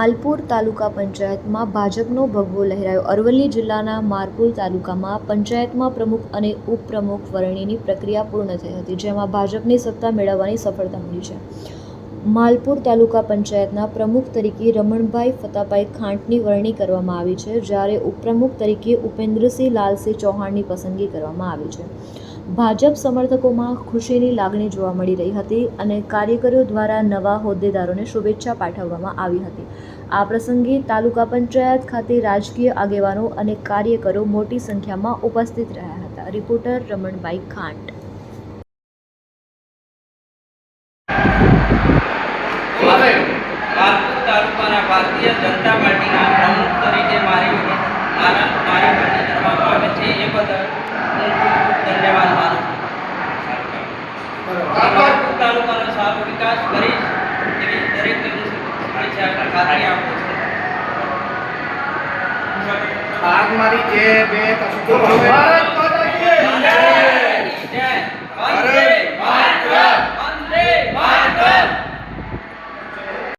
માલપુર તાલુકા પંચાયતમાં ભાજપનો ભગવો લહેરાયો. અરવલ્લી જિલ્લાના માલપુર તાલુકામાં પંચાયતમાં પ્રમુખ અને ઉપપ્રમુખ વરણીની પ્રક્રિયા પૂર્ણ થઈ હતી, જેમાં ભાજપની સત્તા મેળવવાની સફળતા મળી છે. માલપુર તાલુકા પંચાયતના પ્રમુખ તરીકે રમણભાઈ ફતાભાઈ ખાંટની વરણી કરવામાં આવી છે, જ્યારે ઉપપ્રમુખ તરીકે ઉપેન્દ્રસિંહ લાલસિંહ ચૌહાણની પસંદગી કરવામાં આવી છે. ભાજપ સમર્થકોમાં ખુશીની લાગણી જોવા મળી રહી હતી અને કાર્યકરો દ્વારા નવા હોદ્દેદારોને શુભેચ્છા પાઠવવામાં આવી હતી. આ પ્રસંગે તાલુકા પંચાયત ખાતે રાજકીય આગેવાનો અને કાર્યકરો મોટી સંખ્યામાં ઉપસ્થિત રહ્યા હતા. રિપોર્ટર રમણભાઈ ખાંટ. માલપુર તાલુકાના ભારતીય જનતા પાર્ટીના પ્રમુખ તરીકે મારી ભરતી કરવામાં આવે છે એ બદલ હું ખૂબ ધન્યવાદ માનું છું. માલપુર તાલુકાનો સારો વિકાસ કરીશ એવી દરેકને હું ખાતરી આપું છું. આજ મારી જે બે